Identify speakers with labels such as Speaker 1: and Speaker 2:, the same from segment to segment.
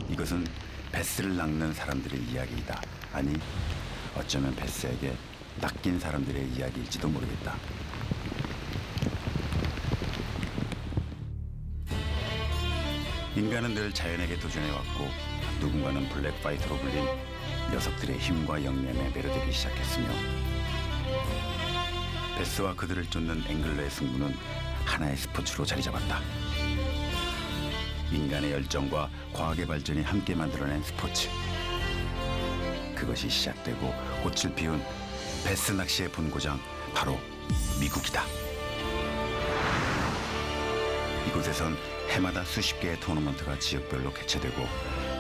Speaker 1: 이것은 베스를 낚는 사람들의 이야기이다. 아니, 어쩌면 베스에게 낚인 사람들의 이야기일지도 모르겠다. 인간은 늘 자연에게 도전해왔고 누군가는 블랙파이터로 불린 녀석들의 힘과 영냄에 매료되기 시작했으며 베스와 그들을 쫓는 앵글러의 승부는 하나의 스포츠로 자리 잡았다. 인간의 열정과 과학의 발전이 함께 만들어낸 스포츠. 그것이 시작되고 꽃을 피운 베스 낚시의 본고장, 바로 미국이다. 이곳에선 해마다 수십 개의 토너먼트가 지역별로 개최되고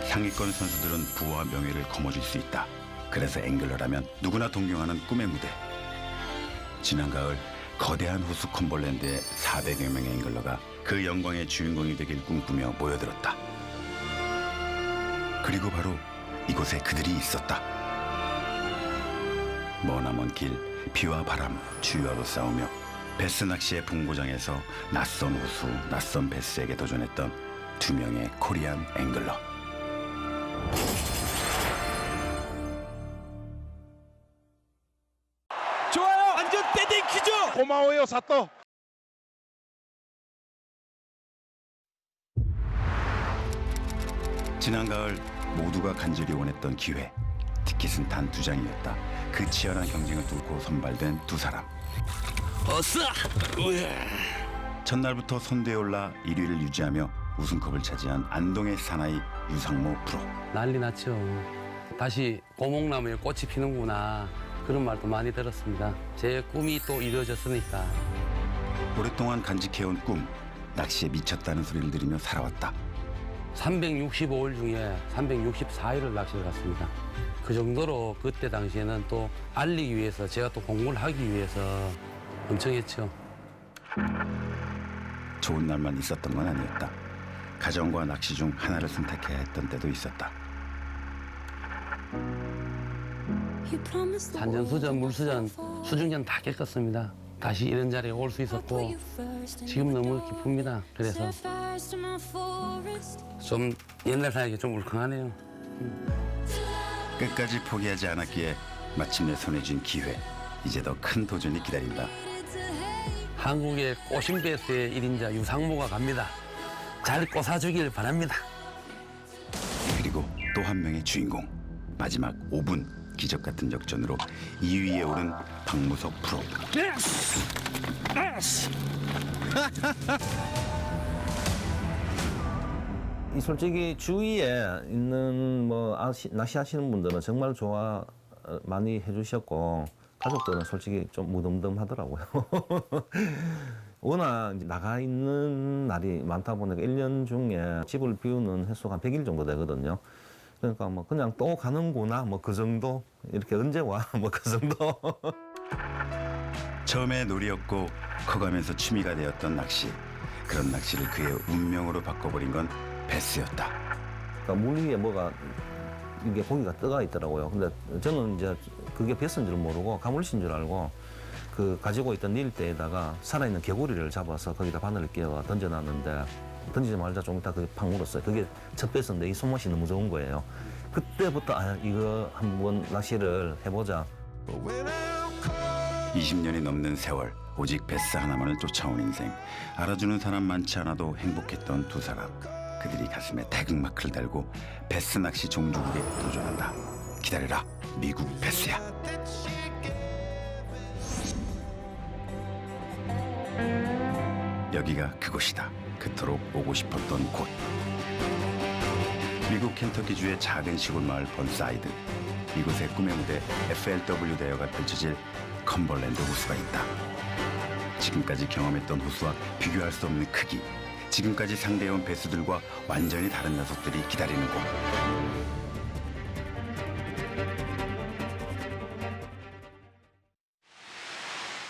Speaker 1: 상위권 선수들은 부와 명예를 거머쥘 수 있다. 그래서 앵글러라면 누구나 동경하는 꿈의 무대. 지난 가을 거대한 호수 컴벌랜드의 400여 명의 앵글러가 그 영광의 주인공이 되길 꿈꾸며 모여들었다. 그리고 바로 이곳에 그들이 있었다. 머나먼 길, 비와 바람, 주유하로 싸우며 베스 낚시의 본고장에서 낯선 호수, 낯선 베스에게 도전했던 두 명의 코리안 앵글러.
Speaker 2: 좋아요. 완전 떼댕키죠.
Speaker 3: 고마워요, 사또.
Speaker 1: 지난 가을 모두가 간절히 원했던 기회. 티켓은 단 2장이었다. 그 치열한 경쟁을 뚫고 선발된 두 사람.
Speaker 2: 어서.
Speaker 1: 첫날부터 선두에 올라 1위를 유지하며 우승컵을 차지한 안동의 사나이 유상모 프로.
Speaker 4: 난리 났죠. 다시 고목나무에 꽃이 피는구나. 그런 말도 많이 들었습니다. 제 꿈이 또 이루어졌으니까.
Speaker 1: 오랫동안 간직해온 꿈, 낚시에 미쳤다는 소리를 들으며 살아왔다.
Speaker 4: 365일 중에 364일을 낚시를 갔습니다. 그 정도로 그때 당시에는 또 알리기 위해서, 제가 또 공부를 하기 위해서 엄청 했죠.
Speaker 1: 좋은 날만 있었던 건 아니었다. 가정과 낚시 중 하나를 선택해야 했던 때도 있었다.
Speaker 4: 산전수전, 물수전, 수중전 다 겪었습니다. 다시 이런 자리에 올 수 있었고 지금 너무 기쁩니다. 그래서 좀 옛날 생각이 좀 울컥하네요.
Speaker 1: 끝까지 포기하지 않았기에 마침내 손에 쥔 기회. 이제 더 큰 도전이 기다린다.
Speaker 4: 한국의 꼬심베스의 1인자 유상모가 갑니다. 잘 꼬사주길 바랍니다.
Speaker 1: 그리고 또 한 명의 주인공. 마지막 5분 기적 같은 역전으로 2위에 오른 박무석 프로.
Speaker 5: 이 솔직히 주위에 있는 뭐 낚시하시는 분들은 정말 많이 해주셨고 가족들은 솔직히 좀 무덤덤하더라고요. 워낙 이제 나가 있는 날이 많다 보니까 1년 중에 집을 비우는 횟수가 한 100일 정도 되거든요. 그러니까 뭐 그냥 또 가는구나 뭐 그 정도, 이렇게 언제 와 뭐 그 정도.
Speaker 1: 처음에 놀이였고 커가면서 취미가 되었던 낚시. 그런 낚시를 그의 운명으로 바꿔버린 건 베스였다.
Speaker 5: 그러니까 물 위에 뭐가 이게 고기가 떠가 있더라고요. 근데 저는 이제 그게 베스인 줄 모르고 가물치인 줄 알고 그 가지고 있던 릴대에다가 살아있는 개구리를 잡아서 거기다 바늘을 끼워 던져놨는데 던지지 말자 좀 이따 그게 팍 물었어요. 그게 첫 베스인데 이 손맛이 너무 좋은 거예요. 그때부터 아 이거 한번 낚시를 해보자.
Speaker 1: 20년이 넘는 세월, 오직 베스 하나만을 쫓아온 인생. 알아주는 사람 많지 않아도 행복했던 두 사람. 그들이 가슴에 태극마크를 달고 베스 낚시 종주국에 도전한다. 기다려라, 미국 베스야. 여기가 그곳이다. 그토록 오고 싶었던 곳. 미국 켄터키주의 작은 시골 마을 번사이드. 이곳에 꿈의 무대 FLW 대회가 펼쳐질 컴벌랜드 호수가 있다. 지금까지 경험했던 호수와 비교할 수 없는 크기. 지금까지 상대해온 배수들과 완전히 다른 녀석들이 기다리는 곳.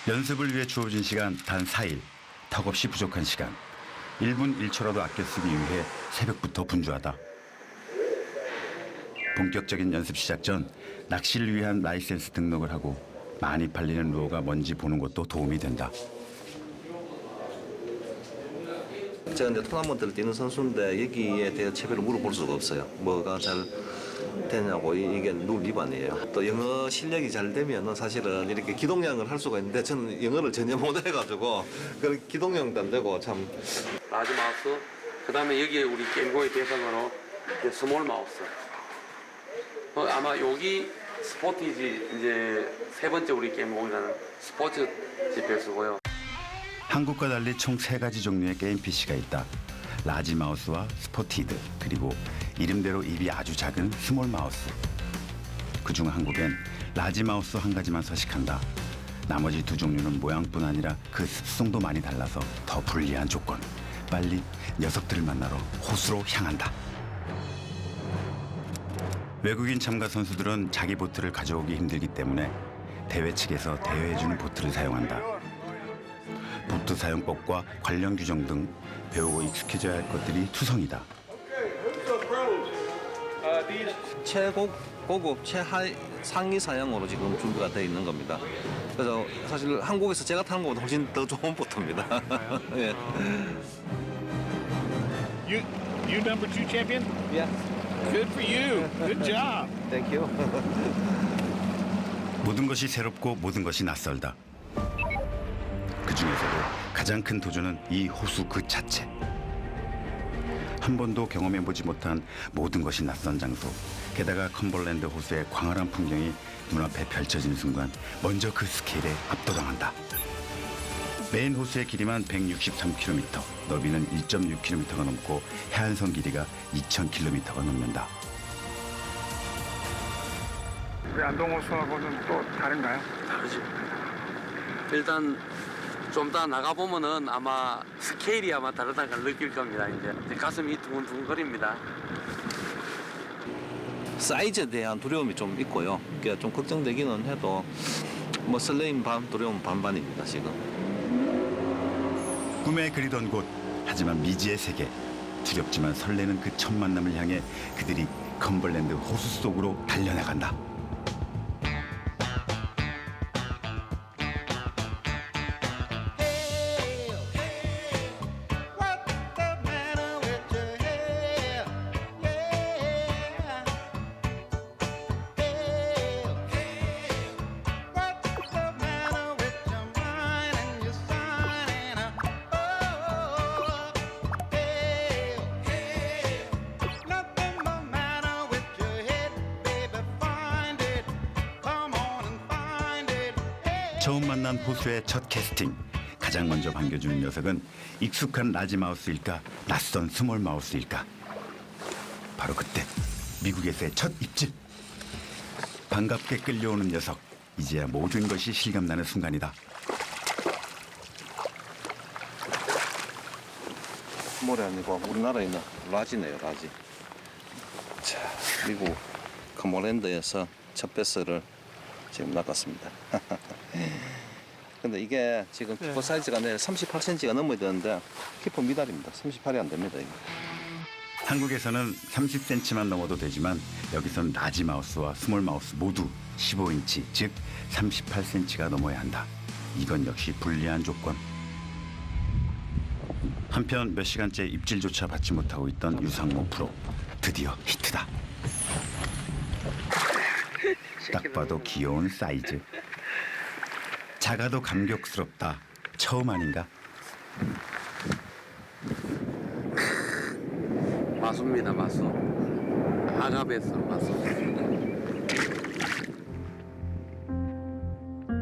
Speaker 1: 연습을 위해 주어진 시간 단 4일. 턱없이 부족한 시간. 1분 1초라도 아껴 쓰기 위해 새벽부터 분주하다. 본격적인 연습 시작 전 낚시를 위한 라이센스 등록을 하고 많이 팔리는 루어가 뭔지 보는 것도 도움이 된다.
Speaker 5: 제가 이제 토너먼트를 뛰는 선수인데 여기에 대해 체배를 물어볼 수가 없어요. 뭐가 잘 되냐고 이게 룰 위반이에요. 또 영어 실력이 잘 되면은 사실은 이렇게 기동량을 할 수가 있는데 저는 영어를 전혀 못 해가지고 그 기동량도 안 되고 참.
Speaker 4: 라지 마우스. 그다음에 여기에 우리 게임공의 대상으로 이제 스몰 마우스. 아마 여기 스포티지 이제 세 번째 우리 게임공이라는 스포츠 지표수고요.
Speaker 1: 한국과 달리 총 3가지 종류의 게임 PC가 있다. 라지 마우스와 스포티드, 그리고 이름대로 입이 아주 작은 스몰 마우스. 그중 한국엔 라지 마우스 한 가지만 서식한다. 나머지 2 종류는 모양뿐 아니라 그 습성도 많이 달라서 더 불리한 조건. 빨리 녀석들을 만나러 호수로 향한다. 외국인 참가 선수들은 자기 보트를 가져오기 힘들기 때문에 대회 측에서 대여해주는 보트를 사용한다. 보트 사용법과 관련 규정 등 배우고 익숙해져야 할 것들이 투성이다.
Speaker 5: 최고급 최하위 상위 사양으로 지금 준비가 되어 있는 겁니다. 그래서 사실 한국에서 제가 타는 것보다 훨씬 더 좋은 보트입니다. 예.
Speaker 3: You number 2 champion?
Speaker 5: Yeah.
Speaker 3: Good for you. Good job.
Speaker 5: Thank you.
Speaker 1: 모든 것이 새롭고 모든 것이 낯설다. 그 중에서도 가장 큰 도전은 이 호수 그 자체. 한 번도 경험해보지 못한 모든 것이 낯선 장소. 게다가 컴벌랜드 호수의 광활한 풍경이 눈앞에 펼쳐진 순간 먼저 그 스케일에 압도당한다. 메인 호수의 길이만 163km, 너비는 1.6km가 넘고 해안선 길이가 2,000km가 넘는다.
Speaker 3: 우리 안동호수하고는 또 다른가요?
Speaker 4: 다르죠. 일단 좀 더 나가보면은 아마 스케일이 아마 다르다는 걸 느낄 겁니다. 이제 가슴이 두근두근거립니다.
Speaker 5: 사이즈에 대한 두려움이 좀 있고요. 그게 좀 걱정되기는 해도 뭐 설레임 반 두려움 반반입니다 지금.
Speaker 1: 꿈에 그리던 곳, 하지만 미지의 세계. 두렵지만 설레는 그 첫 만남을 향해 그들이 컴벌랜드 호수 속으로 달려나간다. 처음 만난 호수의 첫 캐스팅. 가장 먼저 반겨주는 녀석은 익숙한 라지 마우스일까, 낯선 스몰 마우스일까. 바로 그때 미국에서의 첫 입질. 반갑게 끌려오는 녀석. 이제야 모든 것이 실감나는 순간이다.
Speaker 5: 스몰이 아니고 우리나라에 있는 라지네요, 라지. 자, 미국 컴벌랜드에서 첫 배스를 지금 낚았습니다. 근데 이게 지금 키퍼 사이즈가 38cm가 넘어야 되는데 키퍼 미달입니다. 38이 안 됩니다. 이거.
Speaker 1: 한국에서는 30cm만 넘어도 되지만 여기선 라지 마우스와 스몰 마우스 모두 15인치, 즉 38cm가 넘어야 한다. 이건 역시 불리한 조건. 한편 몇 시간째 입질조차 받지 못하고 있던 유상모 프로. 드디어 히트다. 딱 봐도 귀여운 사이즈. 작아도 감격스럽다. 처음 아닌가?
Speaker 4: 마수입니다, 마수. 아가베스 마수.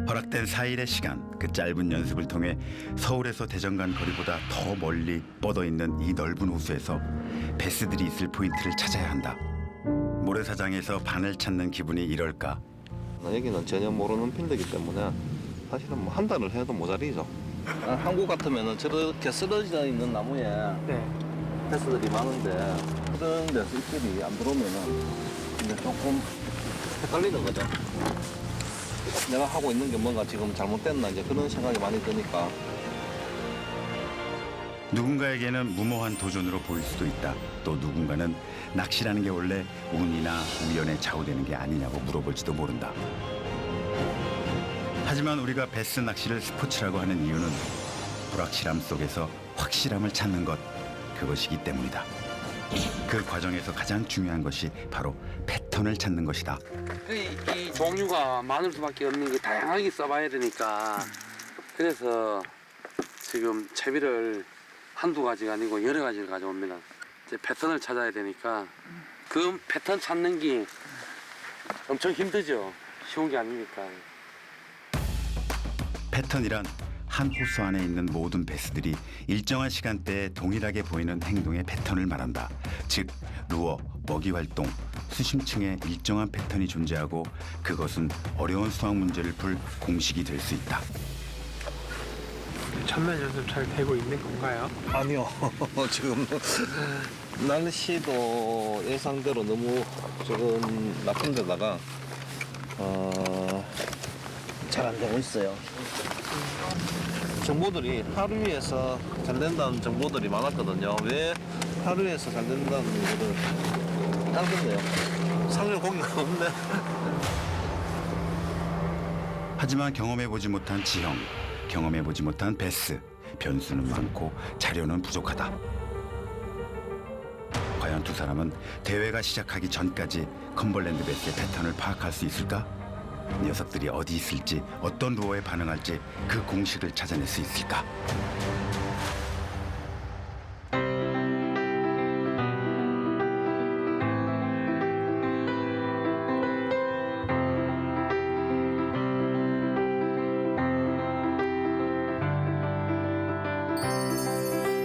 Speaker 1: 허락된 4일의 시간, 그 짧은 연습을 통해 서울에서 대전 간 거리보다 더 멀리 뻗어있는 이 넓은 호수에서 베스들이 있을 포인트를 찾아야 한다. 모래사장에서 반을 찾는 기분이 이럴까?
Speaker 5: 여기는 전혀 모르는 필드이기 때문에 사실은 뭐 한 달을 해도 모자리죠. 한국 같으면은 저렇게 쓰러져 있는 나무에 베스들이 많은데 그런 데서 입질이 안 들어오면은 이제 조금 헷갈리는 거죠. 내가 하고 있는 게 뭔가 지금 잘못됐나 이제 그런 생각이 많이 드니까.
Speaker 1: 누군가에게는 무모한 도전으로 보일 수도 있다. 또 누군가는 낚시라는 게 원래 운이나 우연에 좌우되는 게 아니냐고 물어볼지도 모른다. 하지만 우리가 베스 낚시를 스포츠라고 하는 이유는 불확실함 속에서 확실함을 찾는 것. 그것이기 때문이다. 그 과정에서 가장 중요한 것이 바로 패턴을 찾는 것이다.
Speaker 4: 이 종류가 많을 수밖에 없는 게 다양하게 써봐야 되니까 그래서 지금 채비를 한두 가지가 아니고 여러 가지를 가져옵니다. 이제 패턴을 찾아야 되니까 그 패턴 찾는 게 엄청 힘들죠. 쉬운 게 아니니까.
Speaker 1: 패턴이란 한 호수 안에 있는 모든 베스들이 일정한 시간대에 동일하게 보이는 행동의 패턴을 말한다. 즉 루어, 먹이 활동, 수심층에 일정한 패턴이 존재하고 그것은 어려운 수학 문제를 풀 공식이 될 수 있다.
Speaker 6: 천면 연습 잘 되고 있는 건가요?
Speaker 5: 아니요. 지금 날씨도 예상대로 너무 조금 나쁜 데다가 잘 안 되고 있어요. 정보들이 하루에서 잘 된다는 정보들이 많았거든요. 왜 하루에서 잘 된다는 거를 알겠네요. 상류 공기가 없네.
Speaker 1: 하지만 경험해보지 못한 지형, 경험해보지 못한 베스, 변수는 많고 자료는 부족하다. 과연 두 사람은 대회가 시작하기 전까지 컴벌랜드 베스의 패턴을 파악할 수 있을까? 녀석들이 어디 있을지, 어떤 루어에 반응할지 그 공식을 찾아낼 수 있을까?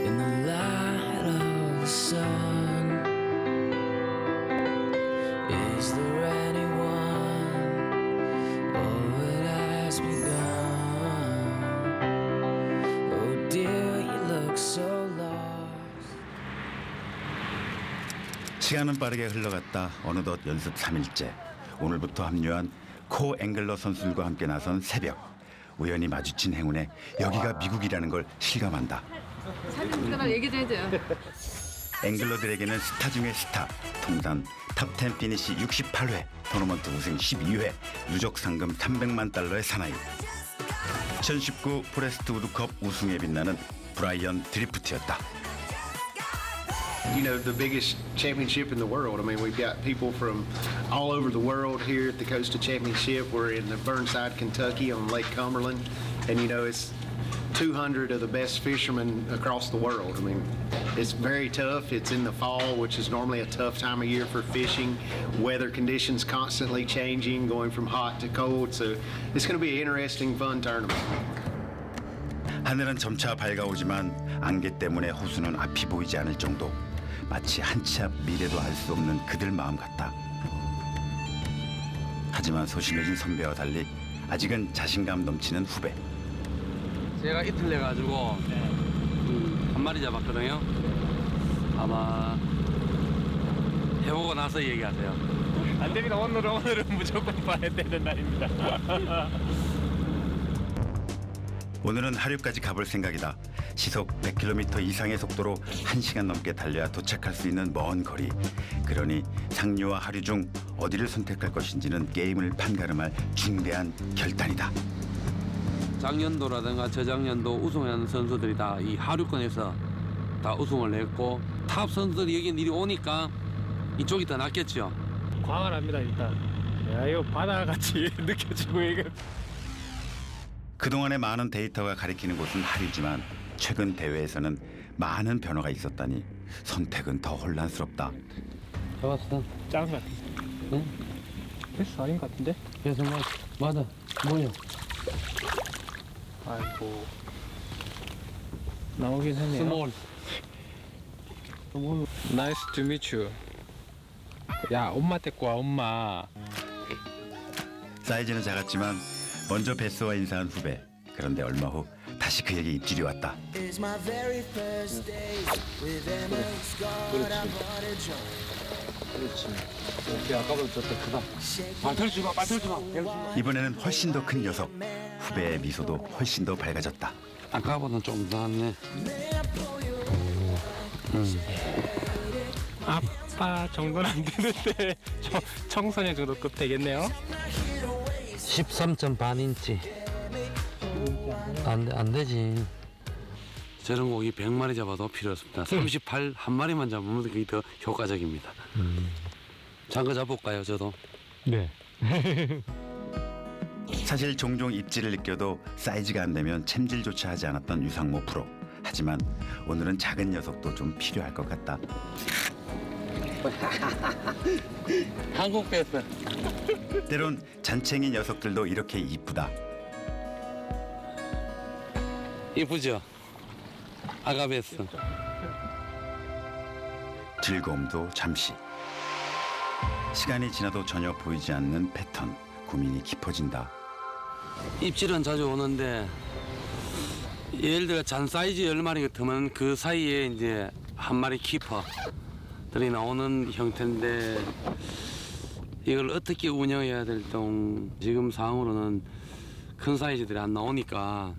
Speaker 2: In the light of the sun, is there anyone, or it has begun? Oh dear, you look so lost.
Speaker 1: 시간은 빠르게 흘러갔다. 어느덧 연습 3일째. 오늘부터 합류한 코 앵글러 선수들과 함께 나선 새벽. 우연히 마주친 행운에 여기가 미국이라는 걸 실감한다.
Speaker 7: 사진 찍거나 얘기 좀 해줘요.
Speaker 1: 앵글러들에게는 스타 중의 스타. 통산 탑10 피니시 68회, 토너먼트 우승 12회, 누적 상금 300만 달러의 사나이. 2019 포레스트 우드컵 우승에 빛나는 브라이언 드리프트였다.
Speaker 8: You know, the biggest championship in the world. I mean, we've got people from all over the world here at the Coastal Championship. We're in the Burnside, Kentucky on Lake Cumberland. And, you know, it's 200 of the best fishermen across the world. I mean, it's very tough. It's in the fall, which is normally a tough time of year for fishing. Weather conditions constantly changing, going from hot to cold. So it's going to be an interesting, fun tournament.
Speaker 1: 하늘은 점차 밝아오지만 안개 때문에 호수는 앞이 보이지 않을 정도. 마치 한 치 앞 미래도 알 수 없는 그들 마음 같다. 하지만 소심해진 선배와 달리 아직은 자신감 넘치는 후배.
Speaker 4: 제가 이틀 내가지고 한 마리 잡았거든요. 아마 해보고 나서 얘기하세요.
Speaker 6: 안 됩니다. 오늘은 무조건 봐야 되는 날입니다.
Speaker 1: 오늘은 하류까지 가볼 생각이다. 시속 100km 이상의 속도로 1시간 넘게 달려야 도착할 수 있는 먼 거리. 그러니 상류와 하류 중 어디를 선택할 것인지는 게임을 판가름할 중대한 결단이다.
Speaker 4: 작년도라든가 저작년도 우승한 선수들이 다 이 하류권에서 다 우승을 냈고 탑 선수들이 여기 미리 오니까 이쪽이 더 낫겠죠.
Speaker 6: 광활합니다 일단. 야 이거 바다같이 느껴지고 이거.
Speaker 1: 그동안의 많은 데이터가 가리키는 곳은 하류지만 최근 대회에서는 많은 변화가 있었다니 선택은 더 혼란스럽다.
Speaker 4: 잡았어.
Speaker 6: 짱 같은.
Speaker 4: 응?
Speaker 6: 패스 아닌 것 같은데?
Speaker 4: 그래서 맞아. 뭐요?
Speaker 6: 아이고. 나오긴 했네요.
Speaker 4: 스몰.
Speaker 6: Nice to meet you. 야 엄마 데리고 와 엄마.
Speaker 1: 사이즈는 작았지만 먼저 베스와 인사한 후배. 그런데 얼마 후 다시 그에게 입질이 왔다.
Speaker 2: It's my very first day with Emma Scott. I bought a joint.
Speaker 4: 그렇지. 아까보다 저더 크다. 발털지 마, 발털지 마.
Speaker 1: 이번에는 훨씬 더 큰 녀석. 후배의 미소도 훨씬 더 밝아졌다.
Speaker 4: 아까보다 좀 나았네.
Speaker 6: 아빠 정도는 안 되는데 청소년 정도급 되겠네요.
Speaker 4: 13.8인치. 안 되지. 저런 고기 100마리 잡아도 필요 없습니다. 38 한 마리만 잡으면 그게 더 효과적입니다. 장어 잡을까요, 저도?
Speaker 6: 네.
Speaker 1: 사실 종종 입질을 느껴도 사이즈가 안 되면 챔질조차 하지 않았던 유상모 프로. 하지만 오늘은 작은 녀석도 좀 필요할 것 같다.
Speaker 4: 한국 베스.
Speaker 1: 때론 잔챙이 녀석들도 이렇게 이쁘다.
Speaker 4: 이쁘죠? 아가베스.
Speaker 1: 즐거움도 잠시. 시간이 지나도 전혀 보이지 않는 패턴. 고민이 깊어진다.
Speaker 4: 입질은 자주 오는데 예를 들어 잔 사이즈 10마리 같으면 그 사이에 이제 한 마리 키퍼들이 나오는 형태인데 이걸 어떻게 운영해야 될지 지금 상황으로는 큰 사이즈들이 안 나오니까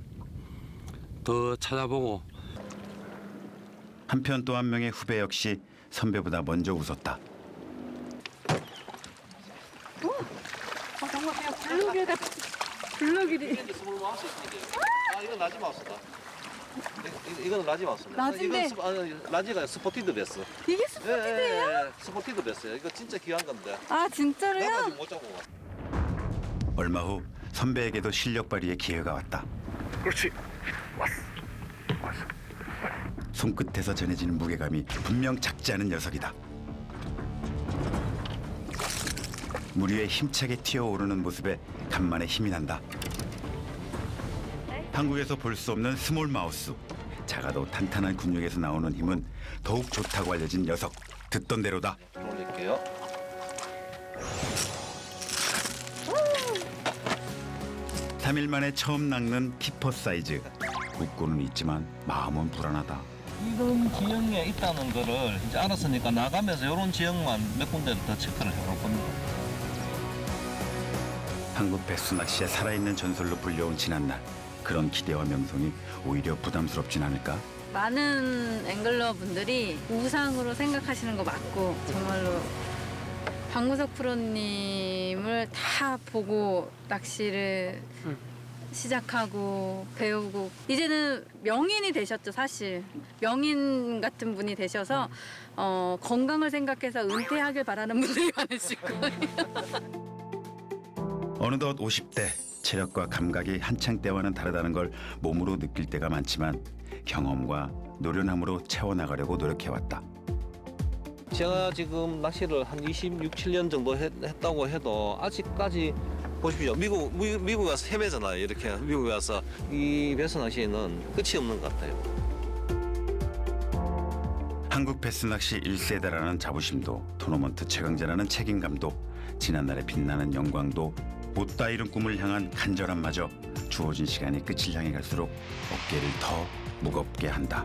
Speaker 4: 더 찾아보고.
Speaker 1: 한편 또 한 명의 후배 역시 선배보다 먼저 웃었다.
Speaker 7: 정말 그냥 블루길 같은 블루길이.
Speaker 9: 아, 이건 라지 마우스다. 이거는 라지 마우스다.
Speaker 7: 라지인데?
Speaker 9: 라지가 스포티드 베스.
Speaker 7: 이게 스포티드예요?
Speaker 9: 스포티드 베스야. 이거 진짜 귀한 건데.
Speaker 7: 아 진짜로요?
Speaker 9: 내가 지금 못 잡고 가.
Speaker 1: 얼마 후 선배에게도 실력 발휘의 기회가 왔다.
Speaker 3: 그렇지. 왔어.
Speaker 1: 손끝에서 전해지는 무게감이 분명 작지 않은 녀석이다. 물 위에 힘차게 튀어오르는 모습에 간만에 힘이 난다. 한국에서 볼 수 없는 스몰 마우스. 작아도 탄탄한 근육에서 나오는 힘은 더욱 좋다고 알려진 녀석. 듣던 대로다.
Speaker 9: 올릴게요.
Speaker 1: 삼일 만에 처음 낚는 키퍼 사이즈. 웃고는 있지만 마음은 불안하다.
Speaker 10: 이런 지형에 있다는 거를 이제 알았으니까 나가면서 이런 지형만 몇 군데를 더 체크를 해볼 겁니다.
Speaker 1: 한국 배수 낚시의 살아있는 전설로 불려온 지난날. 그런 기대와 명성이 오히려 부담스럽진 않을까?
Speaker 7: 많은 앵글러 분들이 우상으로 생각하시는 거 맞고 정말로 박무석 프로님을 다 보고 낚시를 시작하고 배우고 이제는 명인이 되셨죠. 사실 명인 같은 분이 되셔서 건강을 생각해서 은퇴하길 바라는 분들이 많으실 거예요.
Speaker 1: 어느덧 50대. 체력과 감각이 한창 때와는 다르다는 걸 몸으로 느낄 때가 많지만 경험과 노련함으로 채워나가려고 노력해왔다.
Speaker 10: 제가 지금 낚시를 한 26, 7년 정도 했다고 해도 아직까지 보십시오. 미국 가서 헤매잖아요. 이렇게 미국에 가서 이 배수 낚시는 끝이 없는 것 같아요.
Speaker 1: 한국 배스 낚시 1세대라는 자부심도 토너먼트 최강자라는 책임감도 지난날의 빛나는 영광도 못다 이룬 꿈을 향한 간절함마저 주어진 시간이 끝을 향해 갈수록 어깨를 더 무겁게 한다.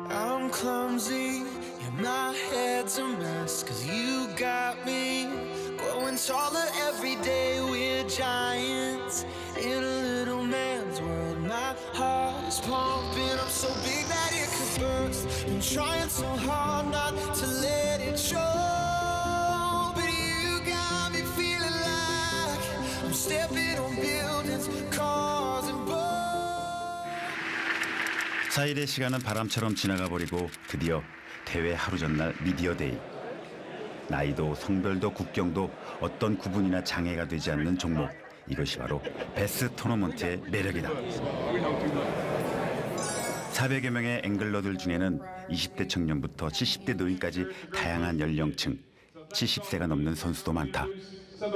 Speaker 2: I'm clumsy, yeah, my head's a mess. Cause you got me growing taller every day. We're giants in a little man's world. My heart is pumping up so big that it could burst. Been trying so hard not to let it show. But you got me feeling like I'm stepping on buildings, cars and boats.
Speaker 1: 4일의 시간은 바람처럼 지나가 버리고 드디어 대회 하루 전날 미디어데이. 나이도 성별도 국경도 어떤 구분이나 장애가 되지 않는 종목. 이것이 바로 배스 토너먼트의 매력이다. 400여 명의 앵글러들 중에는 20대 청년부터 70대 노인까지 다양한 연령층, 70세가 넘는 선수도 많다.
Speaker 11: Well,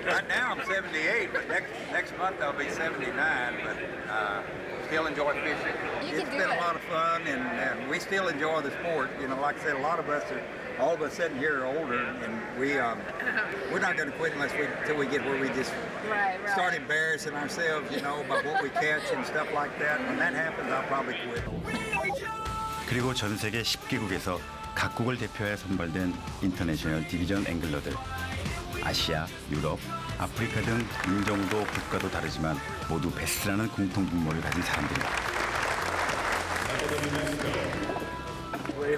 Speaker 11: right now I'm 78, but next month I'll be 79. But still enjoy fishing. It's been a lot of fun, and we still enjoy the sport. You know, like I said, a lot of us are, all of us sitting here are older, and we're not going to quit until we get where we just start embarrassing ourselves, you know, about what we catch and stuff like that. When that happens, I'll probably quit.
Speaker 1: 그리고 전 세계 10개국에서 각국을 대표해 선발된 인터내셔널 디비전 앵글러들. 아시아, 유럽, 아프리카 등 인종도 국가도 다르지만 모두 베스라는 공통 분모를 가진 사람들이다.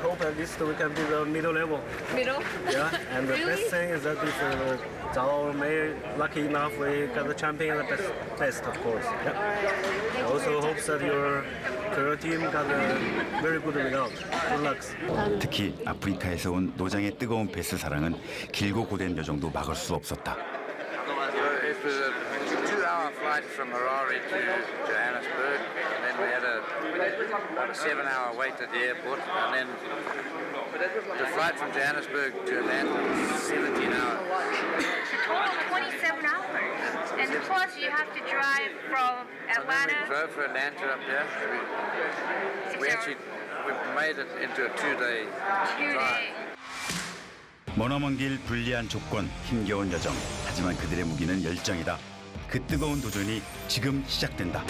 Speaker 3: hope at least we can be the middle level.
Speaker 7: Middle?
Speaker 3: Yeah, and the
Speaker 7: Really?
Speaker 3: best thing is that if Zhao Mei lucky enough, we got the champion the best of course. Yeah. I also hope that your team got a very good result. Good luck.
Speaker 1: 특히 아프리카에서 온 노장의 뜨거운 베스 사랑은 길고 고된 여정도 막을 수 없었다.
Speaker 11: It was a 2-hour flight from Harare to Johannesburg, and then we had about a 7-hour wait at the airport, and then the flight from Johannesburg to Atlanta was 17 hours.
Speaker 12: Total 27 hours. And plus you have to drive from
Speaker 11: And then we
Speaker 12: Atlanta.
Speaker 11: drove for Atlanta up there. We made it into a 2-day
Speaker 12: 2
Speaker 11: drive.
Speaker 12: days.
Speaker 1: 머나먼 길 불리한 조건 힘겨운 여정. 하지만 그들의 무기는 열정이다. 그 뜨거운 도전이 지금 시작된다.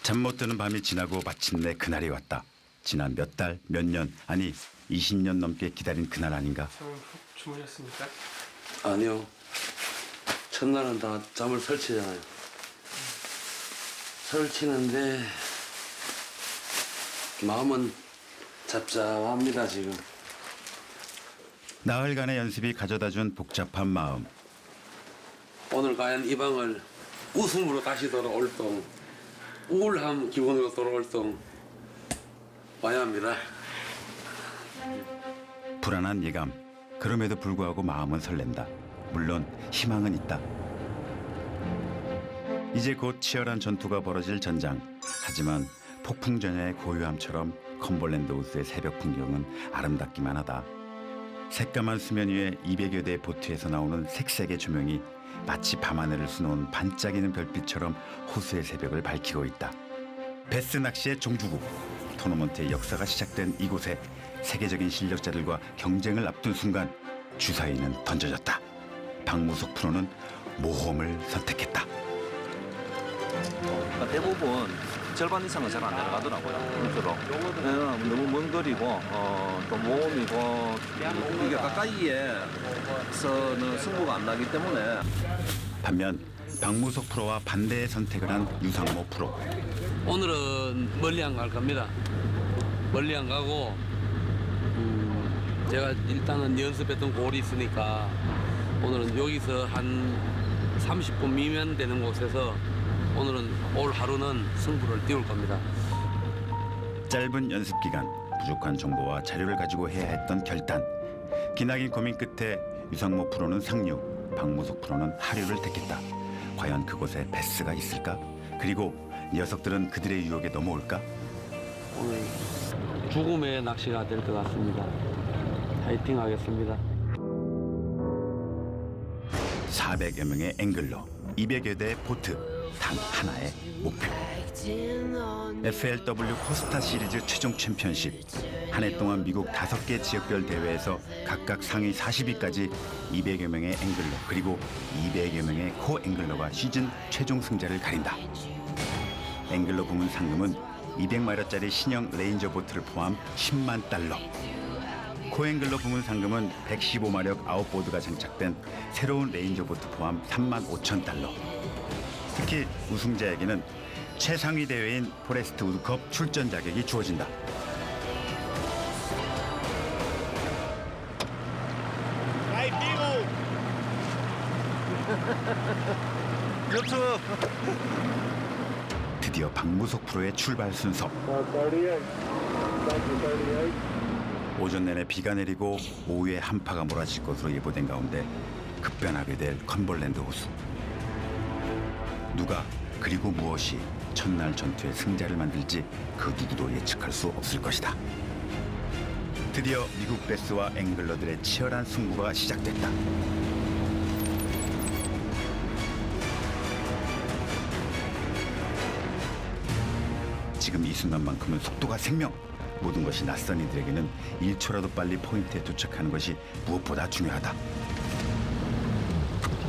Speaker 1: 잠 못 드는 밤이 지나고 마침내 그날이 왔다. 지난 몇 달, 몇 년, 아니 20년 넘게 기다린 그날 아닌가?
Speaker 6: 푹 주무셨습니까?
Speaker 4: 아니요. 첫날은 다 잠을 설치잖아요. 설치는데 마음은 잡잡합니다 지금.
Speaker 1: 나흘간의 연습이 가져다준 복잡한 마음.
Speaker 4: 오늘 과연 이 방을 웃음으로 다시 돌아올 동, 우울함 기분으로 돌아올 동 와야 합니다.
Speaker 1: 불안한 예감. 그럼에도 불구하고 마음은 설렌다. 물론 희망은 있다. 이제 곧 치열한 전투가 벌어질 전장. 하지만 폭풍전야의 고요함처럼 컴벌랜드 호수의 새벽 풍경은 아름답기만 하다. 새까만 수면 위에 200여 대의 보트에서 나오는 색색의 조명이 마치 밤하늘을 수놓은 반짝이는 별빛처럼 호수의 새벽을 밝히고 있다. 베스 낚시의 종주국. 토너먼트의 역사가 시작된 이곳에 세계적인 실력자들과 경쟁을 앞둔 순간 주사위는 던져졌다. 박무석 프로는 모험을 선택했다.
Speaker 10: 대부분 절반 이상은 잘 안 내려가더라고요. 밑으로. 너무 먼 거리고 또 모험이고 이게 가까이에서는 승부가 안 나기 때문에.
Speaker 1: 반면 박무석 프로와 반대의 선택을 한 유상모 프로.
Speaker 4: 오늘은 멀리 안 갈 겁니다. 멀리 안 가고 제가 일단은 연습했던 골이 있으니까 오늘은 여기서 한 30분 미만 되는 곳에서 오늘은 올 하루는 승부를 띄울 겁니다.
Speaker 1: 짧은 연습 기간, 부족한 정보와 자료를 가지고 해야 했던 결단. 기나긴 고민 끝에 유상모 프로는 상류, 박무석 프로는 하류를 택했다. 과연 그곳에 베스가 있을까? 그리고 녀석들은 그들의 유혹에 넘어올까?
Speaker 4: 오늘 죽음의 낚시가 될 것 같습니다. 파이팅 하겠습니다.
Speaker 1: 400여 명의 앵글러, 200여 대의 보트, 단 하나의 목표. FLW 코스타 시리즈 최종 챔피언십. 한 해 동안 미국 5개 지역별 대회에서 각각 상위 40위까지 200여 명의 앵글러 그리고 200여 명의 코 앵글러가 시즌 최종 승자를 가린다. 앵글러 부문 상금은 200마력짜리 신형 레인저 보트를 포함 10만 달러. 코앵글러 부문 상금은 115마력 아웃보드가 장착된 새로운 레인저 보트 포함 3만 5천 달러. 특히 우승자에게는 최상위 대회인 포레스트 우드컵 출전 자격이 주어진다. 드디어 박무석 프로의 출발 순서. 오전 내내 비가 내리고 오후에 한파가 몰아칠 것으로 예보된 가운데 급변하게 될 컨벌랜드 호수. 누가 그리고 무엇이 첫날 전투의 승자를 만들지 그 누구도 예측할 수 없을 것이다. 드디어 미국 베스와 앵글러들의 치열한 승부가 시작됐다. 지금 이 순간만큼은 속도가 생명. 모든 것이 낯선 이들에게는 1초라도 빨리 포인트에 도착하는 것이 무엇보다 중요하다.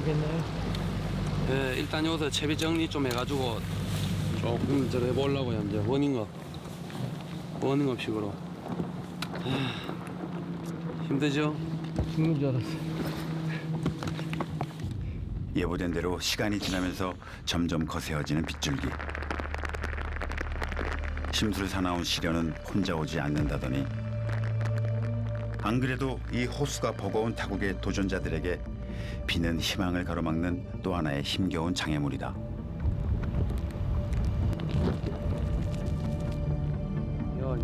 Speaker 6: 되겠나요?
Speaker 4: 네, 일단 여기서 채비 정리 좀 해가지고 조금 저 해보려고요. 이제 워밍업식으로. 힘들죠?
Speaker 6: 죽는 줄 알았어요.
Speaker 1: 예보된 대로 시간이 지나면서 점점 거세어지는 빗줄기. 심술 사나운 시련은 혼자 오지 않는다더니 안 그래도 이 호수가 버거운 타국의 도전자들에게 비는 희망을 가로막는 또 하나의 힘겨운 장애물이다.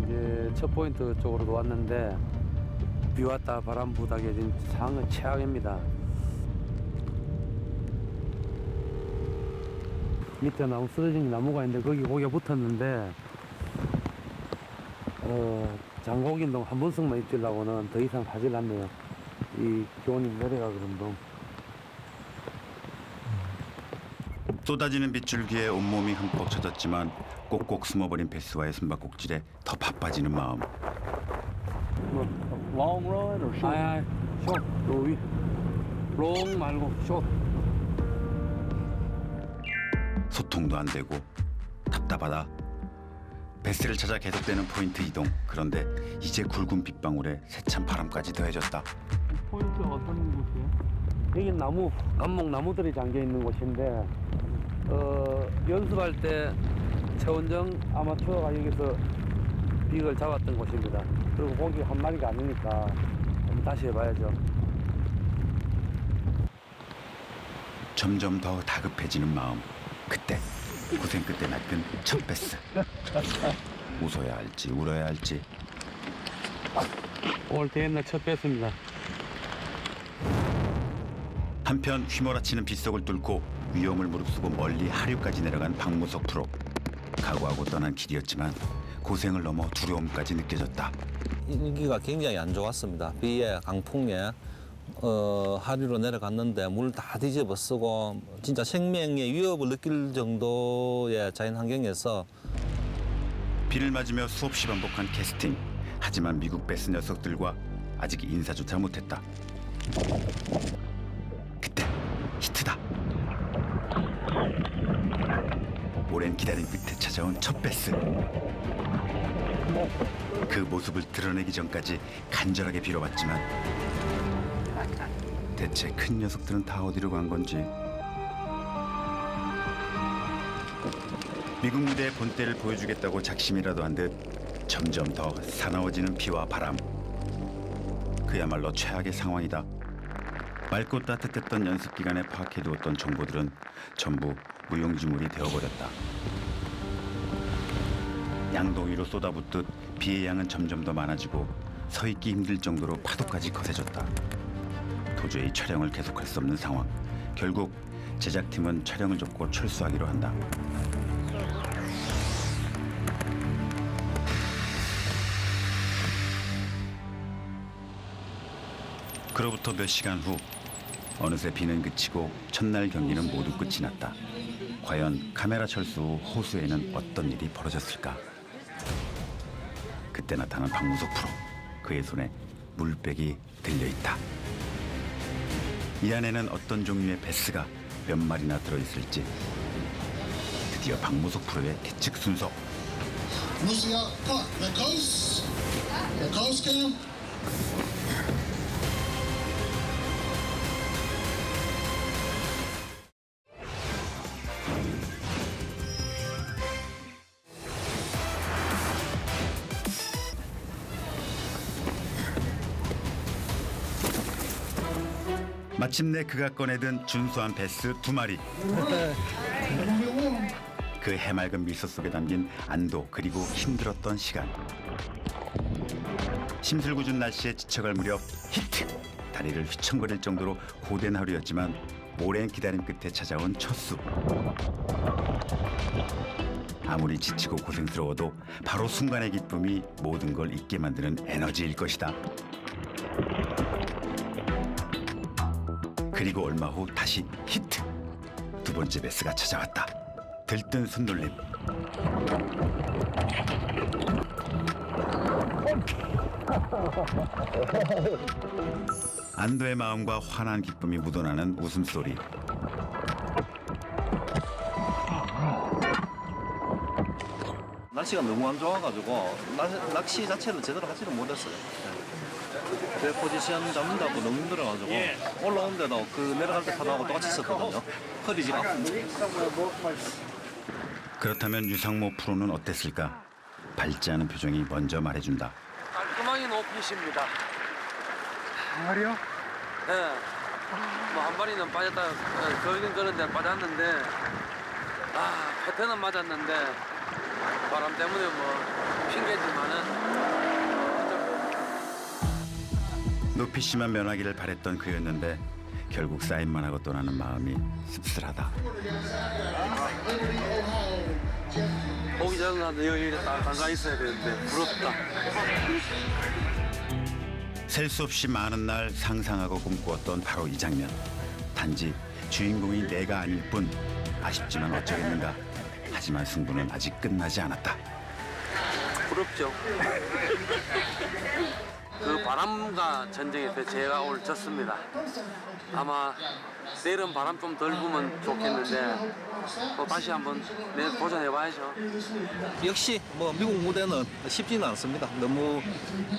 Speaker 13: 이제 첫 포인트 쪽으로 왔는데 비 왔다 바람 부다게 지금 상황은 최악입니다. 밑에 나무 쓰러진 나무가 있는데 거기 고기가 붙었는데 장고기 운동 한 번씩만 입질라고는 더 이상 하질 않네요. 이 기온이 내려가는 운동.
Speaker 1: 쏟아지는 빗줄기에 온몸이 흠뻑 젖었지만 꼭꼭 숨어버린 베스와의 숨바꼭질에 더 바빠지는 마음.
Speaker 13: Long run or short? 아이, short. 로위. long 말고 short.
Speaker 1: 소통도 안 되고 답답하다. 베스를 찾아 계속되는 포인트 이동. 그런데 이제 굵은 빗방울에 세찬 바람까지 더해졌다.
Speaker 13: 포인트 어떤 곳이에요? 여기 나무, 감목 나무들이 잠겨 있는 곳인데 연습할 때 최원정 아마추어가 여기서 빅을 잡았던 곳입니다. 그리고 고기 한 마리가 아니니까 한번 다시 해봐야죠.
Speaker 1: 점점 더 다급해지는 마음. 그때 고생 끝에 낚은 첫 베스. 웃어야 할지 울어야 할지.
Speaker 13: 오늘 대회날 첫 뺐습니다.
Speaker 1: 한편 휘몰아치는 빗속을 뚫고 위험을 무릅쓰고 멀리 하류까지 내려간 박무석 프로. 각오하고 떠난 길이었지만 고생을 넘어 두려움까지 느껴졌다.
Speaker 5: 일기가 굉장히 안 좋았습니다. 비에 강풍에 하류로 내려갔는데 물 다 뒤집어 쓰고 진짜 생명의 위협을 느낄 정도의 자연 환경에서
Speaker 1: 비를 맞으며 수없이 반복한 캐스팅. 하지만 미국 베스 녀석들과 아직 인사조차 못했다. 그때 히트다. 오랜 기다림 끝에 찾아온 첫 베스. 그 모습을 드러내기 전까지 간절하게 빌어봤지만 대체 큰 녀석들은 다 어디로 간 건지. 미국 무대의 본때를 보여주겠다고 작심이라도 한 듯 점점 더 사나워지는 비와 바람. 그야말로 최악의 상황이다. 맑고 따뜻했던 연습 기간에 파악해두었던 정보들은 전부 무용지물이 되어버렸다. 양동이로 쏟아붓듯 비의 양은 점점 더 많아지고 서 있기 힘들 정도로 파도까지 거세졌다. 도저히 촬영을 계속할 수 없는 상황. 결국 제작팀은 촬영을 접고 철수하기로 한다. 그로부터 몇 시간 후 어느새 비는 그치고 첫날 경기는 모두 끝이 났다. 과연 카메라 철수 후 호수에는 어떤 일이 벌어졌을까? 그때 나타난 박무석 프로. 그의 손에 물백이 들려있다. 이 안에는 어떤 종류의 베스가 몇 마리나 들어있을지. 드디어 박무석 프로의 계측 순서.
Speaker 14: Lucia Park, the coast. The coast cam.
Speaker 1: 마침내 그가 꺼내든 준수한 베스 2마리. 그 해맑은 미소 속에 담긴 안도 그리고 힘들었던 시간. 심술궂은 날씨에 지쳐갈 무렵 히트! 다리를 휘청거릴 정도로 고된 하루였지만 오랜 기다림 끝에 찾아온 첫 수. 아무리 지치고 고생스러워도 바로 순간의 기쁨이 모든 걸 잊게 만드는 에너지일 것이다. 그리고 얼마 후 다시 히트. 두 번째 베스가 찾아왔다. 들뜬 손놀림. 안도의 마음과 환한 기쁨이 묻어나는 웃음소리.
Speaker 10: 날씨가 너무 안 좋아가지고 낚시 자체를 제대로 하지를 못했어요. 배 포지션 잡는다고 너무 힘들어가지고 올라오는데도 그 내려갈 때 타다하고 똑같이 썼거든요. 허리 지금
Speaker 1: 그렇다면 유상모 프로는 어땠을까? 밝지 않은 표정이 먼저 말해준다.
Speaker 4: 깔끔하게 높이십니다.
Speaker 3: 말이요?
Speaker 4: 네. 뭐 한 마리는 빠졌다, 거긴 그런데 빠졌는데, 패턴은 맞았는데, 바람 때문에 뭐 핑계지만은.
Speaker 1: 높이씨만 면하기를 바랬던 그였는데 결국 사인만 하고 떠나는 마음이 씁쓸하다.
Speaker 4: 보기 전에 여기 딱 앉아 있어야 되는데 부럽다.
Speaker 1: 셀 수 없이 많은 날 상상하고 꿈꾸었던 바로 이 장면. 단지 주인공이 내가 아닐 뿐 아쉽지만 어쩌겠는가. 하지만 승부는 아직 끝나지 않았다.
Speaker 4: 부럽죠. 그 바람과 전쟁에 때 제가 오늘 졌습니다. 아마 내일은 바람 좀 덜 부면 좋겠는데 또 다시 한번 내일 도전해봐야죠.
Speaker 10: 역시 뭐 미국 무대는 쉽지는 않습니다. 너무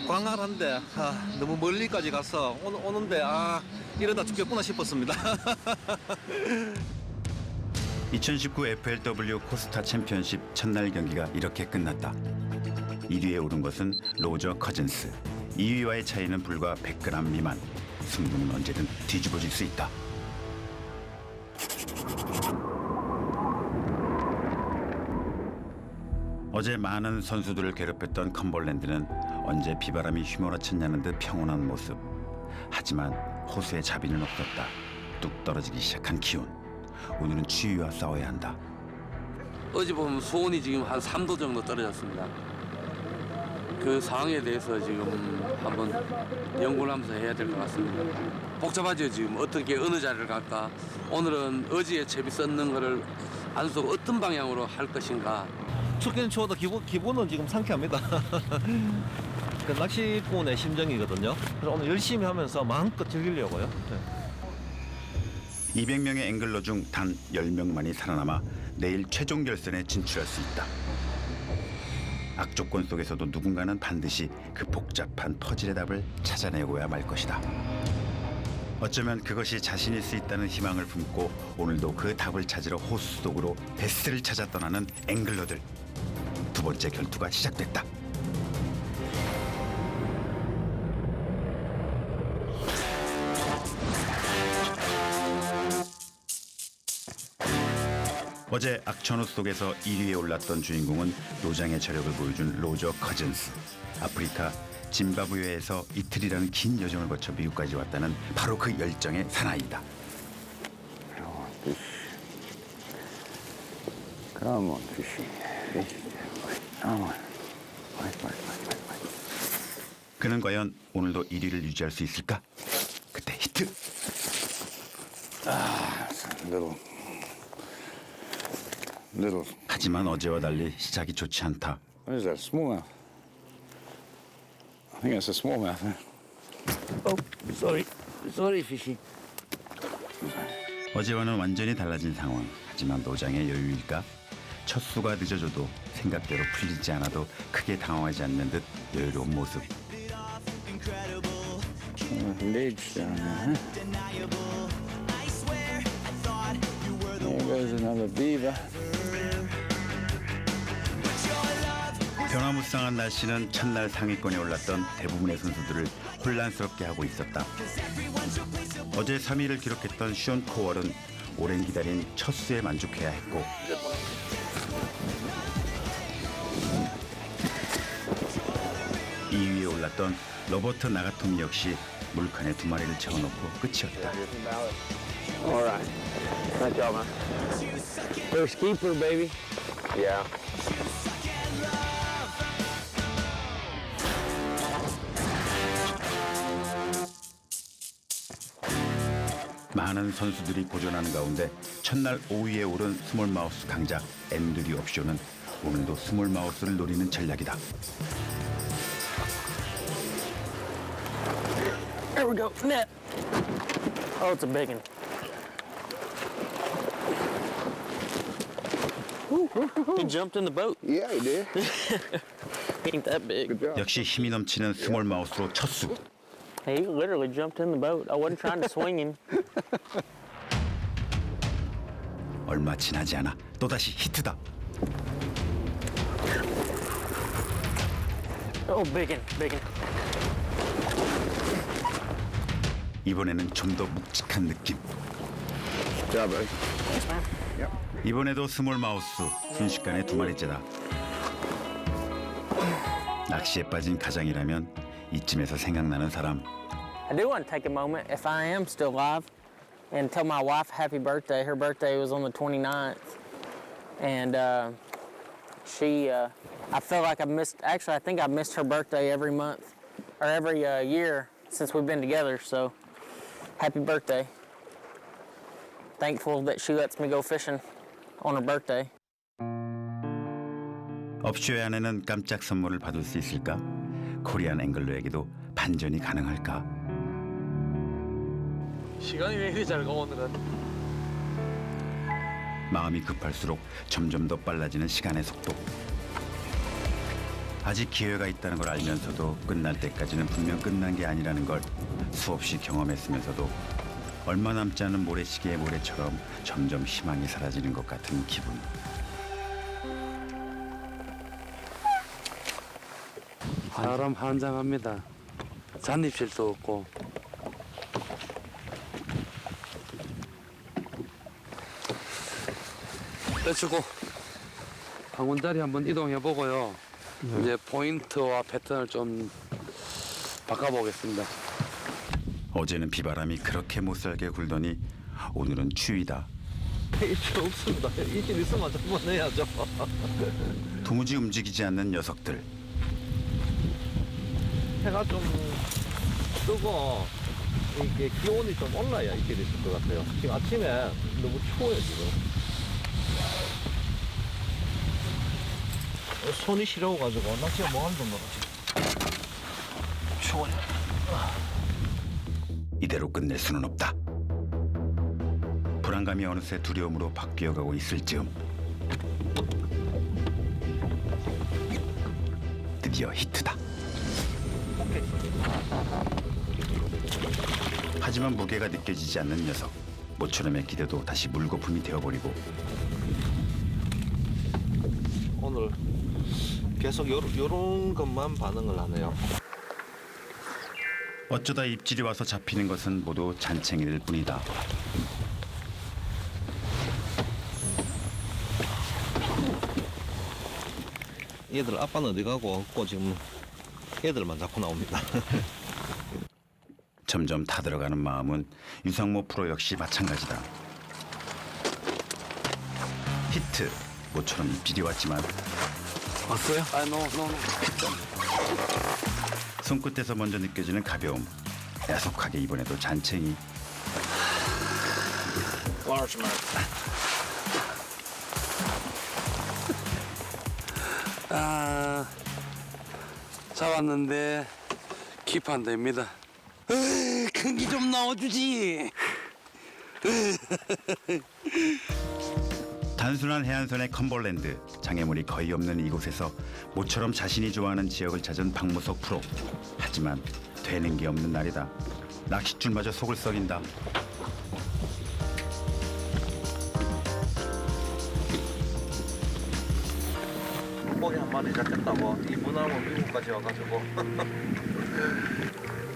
Speaker 10: 광활한데 너무 멀리까지 가서 오는데 이러다 죽겠구나 싶었습니다.
Speaker 1: 2019 FLW 코스타 챔피언십 첫날 경기가 이렇게 끝났다. 1위에 오른 것은 로저 커즌스. 2위와의 차이는 불과 100g 미만. 승부는 언제든 뒤집어질 수 있다. 어제 많은 선수들을 괴롭혔던 컴벌랜드는 언제 비바람이 휘몰아쳤냐는 듯 평온한 모습. 하지만 호수에 자비는 없었다. 뚝 떨어지기 시작한 기온. 오늘은 추위와 싸워야 한다.
Speaker 4: 어제 보면 수온이 지금 한 3도 정도 떨어졌습니다. 그 상황에 대해서 지금 한번 연구를 하면서 해야 될 것 같습니다. 복잡하죠. 지금 어떻게 어느 자리를 갈까. 오늘은 어제의 채비 썼는 거를 안수 어떤 방향으로 할 것인가.
Speaker 10: 춥기는 추워도 기분은 지금 상쾌합니다. 그 낚시꾼의 심정이거든요. 그래서 오늘 열심히 하면서 마음껏 즐기려고요. 네.
Speaker 1: 200명의 앵글러 중 단 10명만이 살아남아 내일 최종 결선에 진출할 수 있다. 악조건 속에서도 누군가는 반드시 그 복잡한 퍼즐의 답을 찾아내고야 말 것이다. 어쩌면 그것이 자신일 수 있다는 희망을 품고 오늘도 그 답을 찾으러 호수 속으로 베스를 찾아 떠나는 앵글러들. 두 번째 결투가 시작됐다. 어제 악천후 속에서 1위에 올랐던 주인공은 노장의 저력을 보여준 로저 커즌스. 아프리카 짐바브웨에서 이틀이라는 긴 여정을 거쳐 미국까지 왔다는 바로 그 열정의 사나이다. 그는 과연 오늘도 1위를 유지할 수 있을까? 그때 히트. 하지만 어제와 달리 시작이 좋지 않다.
Speaker 15: What is that? Smallmouth. I think that's a smallmouth. Oh, sorry, fishy.
Speaker 1: 어제와는 완전히 달라진 상황. 하지만 노장의 여유일까? 첫 수가 늦어져도 생각대로 풀리지 않아도 크게 당황하지 않는 듯 여유로운 모습.
Speaker 15: Ledge down there. There goes another beaver.
Speaker 1: 변화무쌍한 날씨는 첫날 상위권에 올랐던 대부분의 선수들을 혼란스럽게 하고 있었다. 어제 3위를 기록했던 숀 코월은 오랜 기다린 첫 수에 만족해야 했고 2위에 올랐던 로버트 나가토미 역시 물칸에 2마리를 채워놓고 끝이었다.
Speaker 13: All right. Nice job, man. First keeper, baby. Yeah.
Speaker 1: 많은 선수들이 고전하는 가운데 첫날 5위에 오른 스몰마우스 강자 앤드류 옵쇼는 오늘도 스몰마우스를 노리는 전략이다.
Speaker 13: There we go. Net. Oh, it's a big one. He jumped in the boat.
Speaker 15: Yeah, he did.
Speaker 13: Ain't that big.
Speaker 1: 역시 힘이 넘치는 스몰마우스로 첫 수.
Speaker 16: He literally jumped in the boat. I wasn't trying to swing him.
Speaker 1: 얼마 지나지 않아 또다시 히트다.
Speaker 16: Oh, big one.
Speaker 1: 이번에는 좀 더 묵직한 느낌. 이번에도 스몰 마우스 순식간에 2마리째다. 낚시에 빠진 가장이라면 이쯤에서 생각나는 사람.
Speaker 16: I do want to take a moment, if I am still alive, and tell my wife happy birthday. Her birthday was on the 29th. And I feel like I've missed, actually I think I've missed her birthday every month, or every year since we've been together, so happy birthday. Thankful that she lets me go fishing on her birthday.
Speaker 1: 업쇼의 아내는 깜짝 선물을 받을 수 있을까? 코리안 앵글러에게도 반전이 가능할까?
Speaker 10: 시간이 왜 이리 잘 가, 오늘은?
Speaker 1: 마음이 급할수록 점점 더 빨라지는 시간의 속도. 아직 기회가 있다는 걸 알면서도 끝날 때까지는 분명 끝난 게 아니라는 걸 수없이 경험했으면서도 얼마 남지 않은 모래시계의 모래처럼 점점 희망이 사라지는 것 같은 기분.
Speaker 13: 사람 환장합니다. 잔입실도 없고. 떼치고 방문 자리 한번 이동해 보고요. 이제 포인트와 패턴을 좀 바꿔보겠습니다.
Speaker 1: 어제는 비바람이 그렇게 못살게 굴더니 오늘은 추위다.
Speaker 10: 이질 없습니다. 이질 있으면 한번 해야죠.
Speaker 1: 도무지 움직이지 않는 녀석들.
Speaker 10: 해가 좀 뜨고 이게 기온이 좀 올라야 이질이 있을 것 같아요. 지금 아침에 너무 추워요, 지금. 손이 시려워가지고 낚시가 뭐 하는 건가 봐. 추워요.
Speaker 1: 이대로 끝낼 수는 없다. 불안감이 어느새 두려움으로 바뀌어가고 있을 즈음 드디어 히트다. 하지만 무게가 느껴지지 않는 녀석. 모처럼의 기대도 다시 물거품이 되어버리고
Speaker 10: 오늘 계속 요런 것만 반응을 하네요.
Speaker 1: 어쩌다 입질이 와서 잡히는 것은 모두 잔챙이들 뿐이다.
Speaker 10: 얘들 아빠는 어디 가고 없고 지금 얘들만 자꾸 나옵니다.
Speaker 1: 점점 타들어가는 마음은 유상모 프로 역시 마찬가지다. 히트! 모처럼 입질이 왔지만
Speaker 13: 왔어요? 노.
Speaker 1: 손끝에서 먼저 느껴지는 가벼움. 야속하게 이번에도 잔챙이.
Speaker 13: 잡았는데 깊은 데입니다. 큰기 좀 넣어주지.
Speaker 1: 단순한 해안선의 컴벌랜드, 장애물이 거의 없는 이곳에서 모처럼 자신이 좋아하는 지역을 찾은 박무석 프로. 하지만 되는 게 없는 날이다. 낚싯줄마저 속을 썩인다.
Speaker 10: 물고기 한 마리 잡혔다고 이 문화로 미국까지 와가지고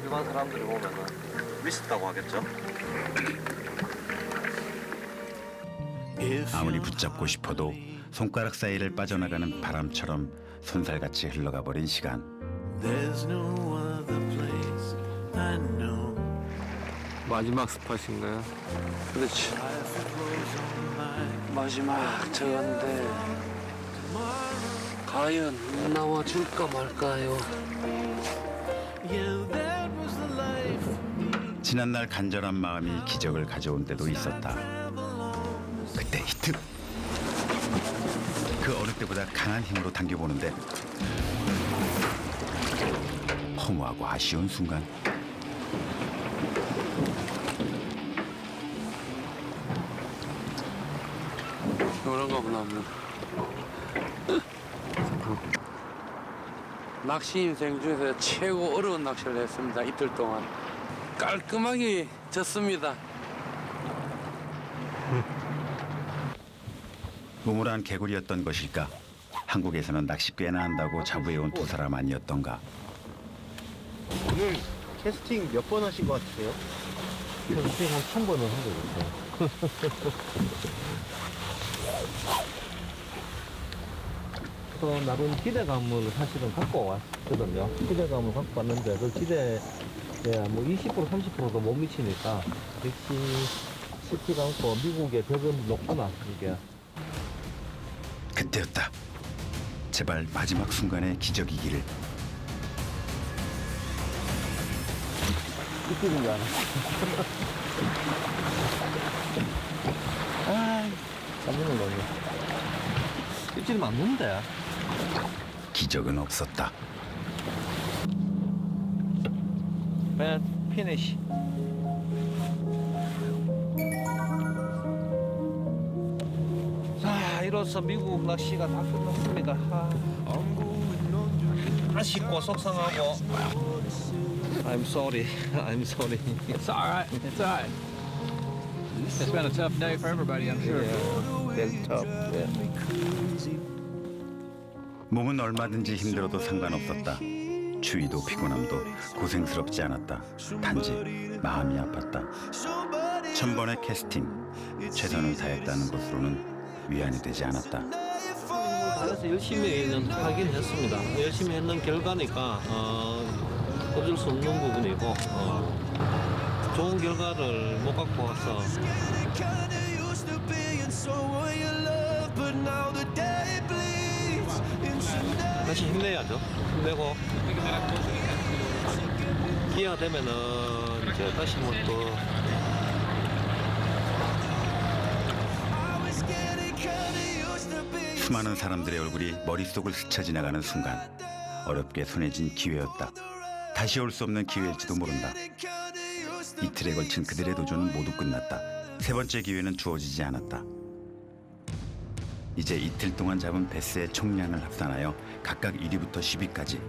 Speaker 10: 일반 사람들이 보면은 미쳤다고 하겠죠.
Speaker 1: 아무리 붙잡고 싶어도 손가락 사이를 빠져나가는 바람처럼 손살같이 흘러가 버린 시간.
Speaker 13: 마지막 스팟인가요? 그렇지. 마지막 저건데 과연 나와줄까 말까요?
Speaker 1: 지난날 간절한 마음이 기적을 가져온 때도 있었다. 그때 히트! 그 어느 때보다 강한 힘으로 당겨보는데 허무하고 아쉬운 순간.
Speaker 13: 그런가 보나 합니다. 낚시 인생 중에서 최고 어려운 낚시를 했습니다. 이틀 동안 깔끔하게 졌습니다.
Speaker 1: 우물한 개구리였던 것일까? 한국에서는 낚시 꽤나 한다고 자부해온 두 사람 아니었던가?
Speaker 17: 오늘 캐스팅 몇 번 하신 것 같으세요?
Speaker 5: 캐스팅 한 1000번은 한 것 같아요. 또 나름 기대감을 사실은 갖고 왔거든요. 기대감을 갖고 왔는데 그 기대에 뭐 20% 30%도 못 미치니까 역시 쉽지가 않고 미국의 벽은 높구나 이게.
Speaker 1: 그때였다. 제발 마지막 순간에 기적이기를.
Speaker 5: 이기는 거 아니야? 아, 잡는 거네. 입질 맞는데.
Speaker 1: 기적은 없었다.
Speaker 10: Bad finish. 자, 이로써 미국 낚시가 다 끝났습니다. 아쉽고 속상하고. I'm sorry. I'm sorry.
Speaker 6: It's all right. It's all right. It's been a tough day for everybody, I'm sure.
Speaker 10: Yeah, very tough. Yeah.
Speaker 1: 몸은 얼마든지 힘들어도 상관없었다. 추위도 피곤함도 고생스럽지 않았다. 단지 마음이 아팠다. 1000번의 캐스팅, 최선을 다했다는 것으로는 위안이 되지 않았다.
Speaker 10: 그래서 열심히 하긴 했습니다. 열심히 했는 결과니까 어쩔 수 없는 부분이고 좋은 결과를 못 갖고 와서 다시 힘내야죠. 힘내고 기회가 되면은 이제 다시 또
Speaker 1: 수많은 사람들의 얼굴이 머릿속을 스쳐 지나가는 순간 어렵게 손에 쥔 기회였다. 다시 올 수 없는 기회일지도 모른다. 이틀에 걸친 그들의 도전은 모두 끝났다. 세 번째 기회는 주어지지 않았다. 이제 이틀 동안 잡은 베스의 총량을 합산하여 각각 1위부터 10위까지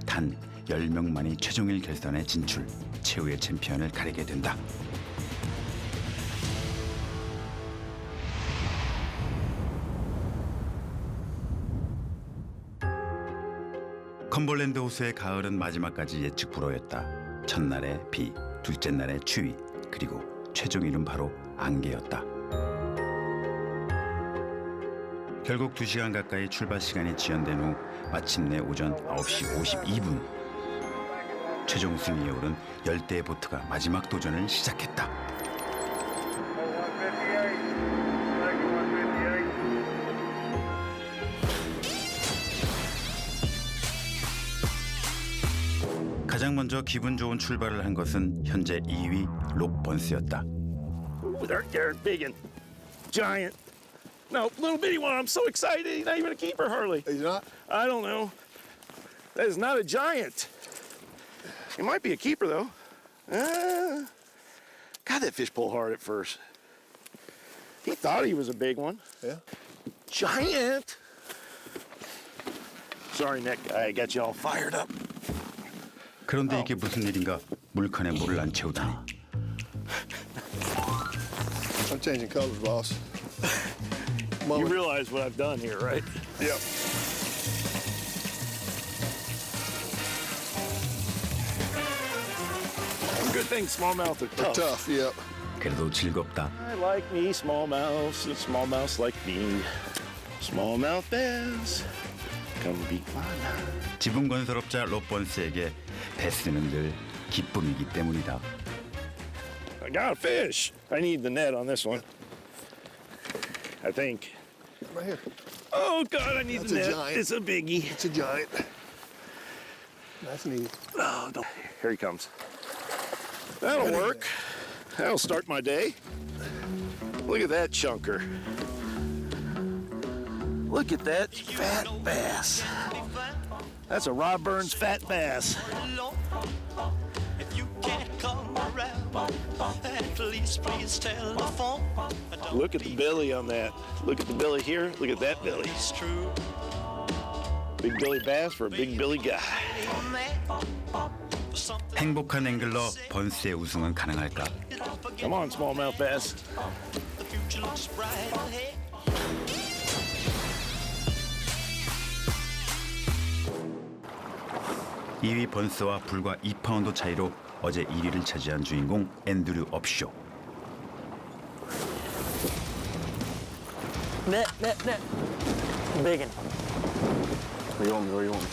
Speaker 1: 단 10명만이 최종일 결선에 진출, 최후의 챔피언을 가리게 된다. 컴벌랜드 호수의 가을은 마지막까지 예측 불허였다. 첫날의 비, 둘째 날의 추위, 그리고 최종일은 바로 안개였다. 결국 2시간 가까이 출발 시간이 지연된 후 마침내 오전 9시 52분 최종 승리에 오른 열대의 보트가 마지막 도전을 시작했다. 가장 먼저 기분 좋은 출발을 한 것은 현재 2위 록 번스였다.
Speaker 18: They're big and giant. No, little bitty one. I'm so excited. He's not even a keeper, Harley.
Speaker 17: He's not?
Speaker 18: I don't know. That is not a giant. He might be a keeper, though. God, that fish pulled hard at first. He thought he was a big one.
Speaker 17: Yeah.
Speaker 18: Giant. Sorry, Nick. I got you all fired up.
Speaker 1: 그런데 이게 무슨 일인가? 물칸에 물을 안 채우다니.
Speaker 17: I'm changing colors, boss.
Speaker 18: You realize what I've done here, right?
Speaker 17: Yep.
Speaker 18: Good thing smallmouth are
Speaker 17: They're
Speaker 18: tough.
Speaker 17: tough, yep.
Speaker 1: 그래도 즐겁다.
Speaker 18: I like me smallmouths, and smallmouths like me. Smallmouth bass, come beat my line.
Speaker 1: 지붕 건설업자 록 번스에게 베스는 늘 기쁨이기 때문이다.
Speaker 18: I got a fish. I need the net on this one. I think.
Speaker 17: Right here.
Speaker 18: Oh God, I need
Speaker 17: That's
Speaker 18: the
Speaker 17: a
Speaker 18: net.
Speaker 17: giant.
Speaker 18: It's a biggie.
Speaker 17: It's a giant. Nice and easy.
Speaker 18: Oh, don't. Here he comes. That'll work. That'll start my day. Look at that chunker. Look at that fat bass. That's a Rob Burns fat bass. Look at the belly on that. Look at the belly here. Look at that belly. Big Billy Bass for a Big Billy guy.
Speaker 1: 행복한 앵글러 번스의 우승은 가능할까?
Speaker 18: Come on, smallmouth bass.
Speaker 1: 2위 번스와 불과 2파운드 차이로 어제 1위를 차지한 주인공 앤드류 업쇼.
Speaker 16: Net. Biggin.
Speaker 18: Where you want me? Where you want me?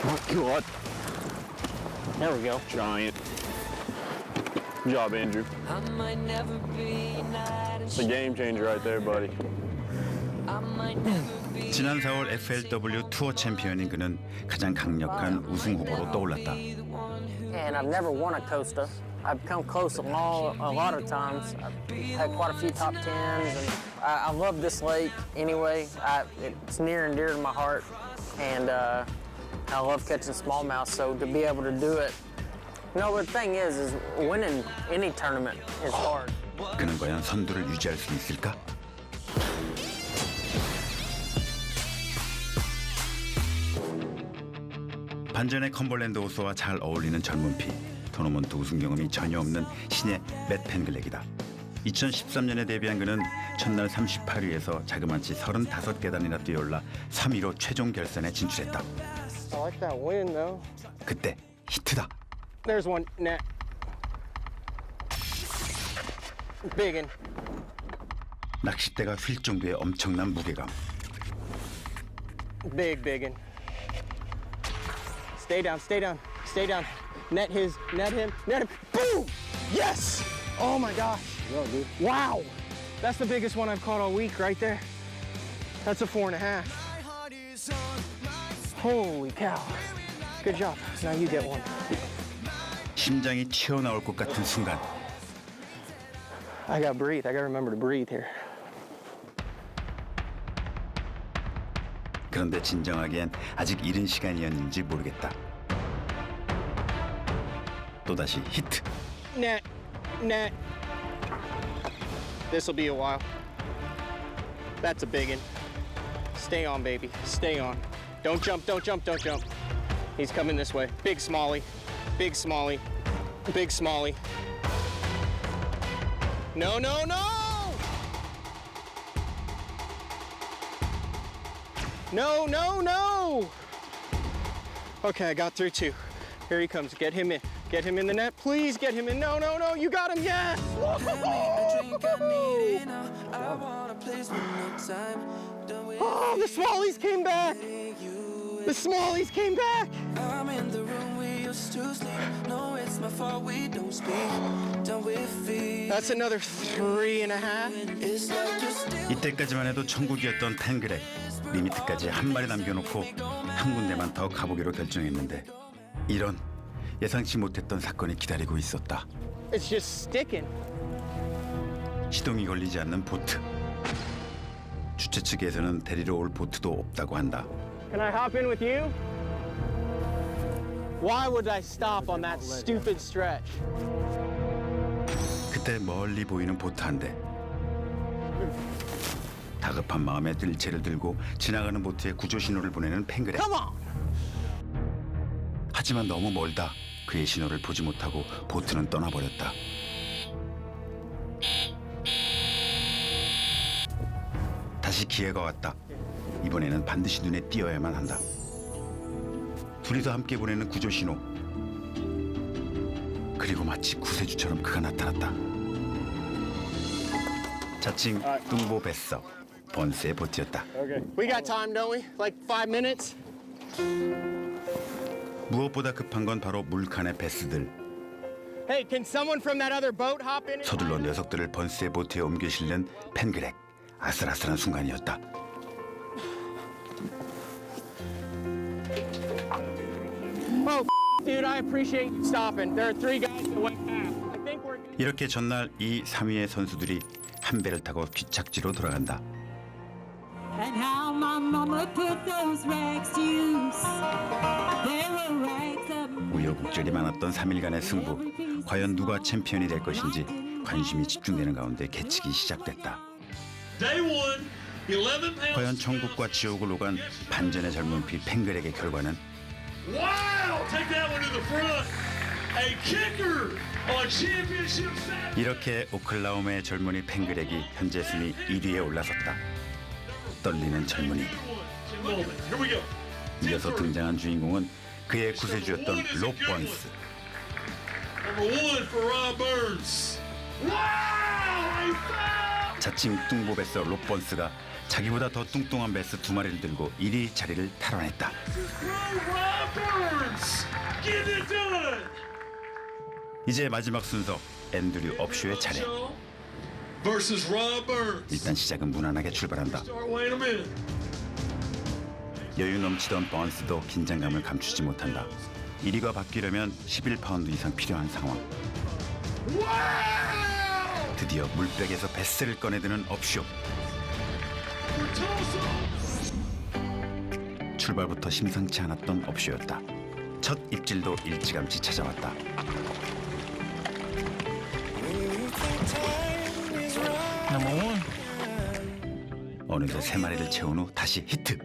Speaker 18: Oh, God.
Speaker 16: There we go.
Speaker 18: Giant. Good job, Andrew. It's a game changer right there, buddy.
Speaker 1: 지난 4월 FLW 투어 챔피언인 그는 가장 강력한 우승 후보로 떠올랐다.
Speaker 16: And I've never won a Costa. I've come close a lot of times. I've had quite a few top tens, and I love this lake anyway. It's near and dear to my heart, and I love catching smallmouth. So to be able to do it, you know, the thing is winning any tournament is hard.
Speaker 1: 그는 과연 선두를 유지할 수 있을까? 반전의 컴벌랜드 호수와 잘 어울리는 젊은 피, 토너먼트 우승 경험이 전혀 없는 신의 맷 펜글렉이다. 2013년에 데뷔한 그는 첫날 38위에서 자그마치 35계단이나 뛰어올라 3위로 최종 결선에 진출했다.
Speaker 16: I like that wind though.
Speaker 1: 그때 히트다.
Speaker 16: There's one net. Biggin.
Speaker 1: 낚싯대가 휠 정도의 엄청난 무게감.
Speaker 16: Biggin. Stay down. Net him. Boom! Yes! Oh my gosh. Wow! That's the biggest one I've caught all week right there. That's a 4.5. Holy cow. Good job. Now you get one.
Speaker 1: 심장이 튀어나올 것 같은 순간.
Speaker 16: I gotta breathe. I gotta remember to breathe here.
Speaker 1: 그런데 진정하기엔 아직 이른 시간이었는지 모르겠다. 또다시 히트.
Speaker 16: Net. This'll be a while. That's a big one. Stay on, baby. Stay on. Don't jump. He's coming this way. Big smallie. No. No. Okay, I got through two. Here he comes. Get him in. Get him in the net. Please get him in. No. You got him. Yes. Oh, the smallies came back.
Speaker 2: I'm in the room we used to sleep. No, it's my fault we don't speak. Done with feet.
Speaker 16: That's another 3.5.
Speaker 2: It's like you're still.
Speaker 1: 이때까지만 해도 천국이었던 펜그렉. 리미트까지 한 마리 남겨놓고 한 군데만 더 가보기로 결정했는데 이런 예상치 못했던 사건이 기다리고 있었다.
Speaker 16: It's just sticking.
Speaker 1: 시동이 걸리지 않는 보트. 주최 측에서는 데리러 올 보트도 없다고 한다.
Speaker 16: Can I hop in with you? Why would I stop on that stupid stretch?
Speaker 1: 그때 멀리 보이는 보트 한 대. 다급한 마음에 들채를 들고 지나가는 보트에 구조 신호를 보내는 펜그렉. 하지만 너무 멀다. 그의 신호를 보지 못하고 보트는 떠나버렸다. 다시 기회가 왔다. 이번에는 반드시 눈에 띄어야만 한다. 둘이서 함께 보내는 구조 신호. 그리고 마치 구세주처럼 그가 나타났다. 자칭 뚱보 뱃서 번스의 보트였다.
Speaker 16: We got time, don't we? Like 5 minutes?
Speaker 1: 무엇보다 급한 건 바로 물칸의 베스들.
Speaker 16: Hey, can someone from that other boat hop in?
Speaker 1: 서둘러 녀석들을 번스의 보트에 옮겨 실는 펜그렉. 아슬아슬한 순간이었다.
Speaker 16: Oh, dude, I appreciate you stopping. There are 3 guys that went past. I think we're.
Speaker 1: 이렇게 전날 이 3위의 선수들이 한 배를 타고 귀착지로 돌아간다.
Speaker 2: And how my mama put those rags to use. There were rags up.
Speaker 1: 우여곡절이 많았던 3일간의 승부. 과연 누가 챔피언이 될 것인지 관심이 집중되는 가운데 개측이 시작됐다.
Speaker 19: Day one,
Speaker 1: 과연 천국과 지옥을 오간 반전의 젊은 피 팽글에게 결과는
Speaker 19: Wow! Take that one to the front. A kicker on championship Saturday.
Speaker 1: 이렇게 오클라호마의 젊은이 팽글에게 현재 순위 1위에 올라섰다. 떨리는 젊은이.
Speaker 19: Here we go.
Speaker 1: 이어서 등장한 주인공은 그의 구세주였던 롭 번스.
Speaker 19: Number 1 for Rob Burns. Wow! A foul!
Speaker 1: 자칭 뚱보베서 롭 번스가 자기보다 더 뚱뚱한 베스 2마리를 들고 1위 자리를 탈환했다.
Speaker 19: Rob Burns. Get it done.
Speaker 1: 이제 마지막 순서 앤드류 업쇼의 차례.
Speaker 19: Versus Rob Burns.
Speaker 1: 일단 시작은 무난하게 출발한다.
Speaker 19: Start weighing him in.
Speaker 1: 여유 넘치던 번스도 긴장감을 감추지 못한다. 1위가 바뀌려면 11파운드 이상 필요한 상황. 드디어 물백에서 베스를 꺼내드는 업쇼. 출발부터 심상치 않았던 업쇼였다. 첫 입질도 일찌감치 찾아왔다. 어느새 3마리를 채운 후 다시 히트.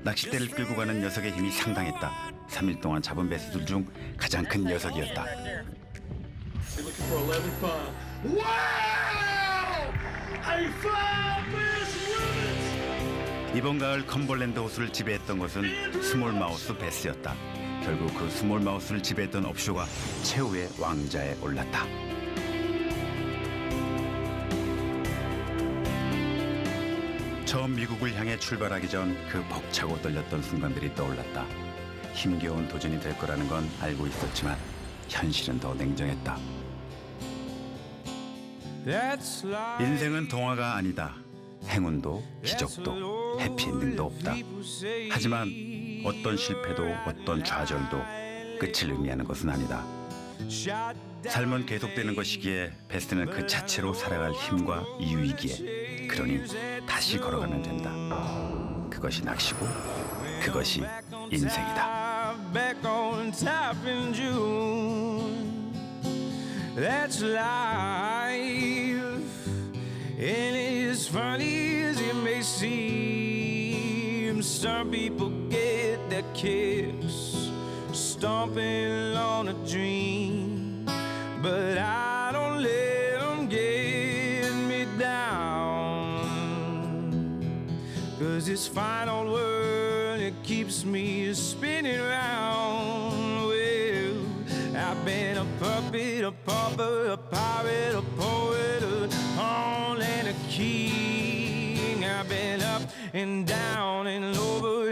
Speaker 1: 낚싯대를 끌고 가는 녀석의 힘이 상당했다. 3일 동안 잡은 베스들 중 가장 큰 녀석이었다. 이번 가을 컴벌랜드 호수를 지배했던 것은 스몰마우스 베스였다. 결국 그 스몰마우스를 지배했던 업쇼가 최후의 왕자에 올랐다. 처음 미국을 향해 출발하기 전 그 벅차고 떨렸던 순간들이 떠올랐다. 힘겨운 도전이 될 거라는 건 알고 있었지만 현실은 더 냉정했다. 인생은 동화가 아니다. 행운도 기적도 해피엔딩도 없다. 하지만 어떤 실패도 어떤 좌절도 끝을 의미하는 것은 아니다. 삶은 계속되는 것이기에 베스트는 그 자체로 살아갈 힘과 이유이기에 그러니 다시 걸어가면 된다. 그것이 낚시고 그것이 인생이다.
Speaker 2: Back on top in June. That's life. And as funny as it may seem, some people get their kicks stomping on a dream. But I don't let them get me down. 'Cause this fine old world, it keeps me spinning round. Well, I've been a puppet, a pauper, a pirate, a poet, a pawn and a king. I've been up and down and over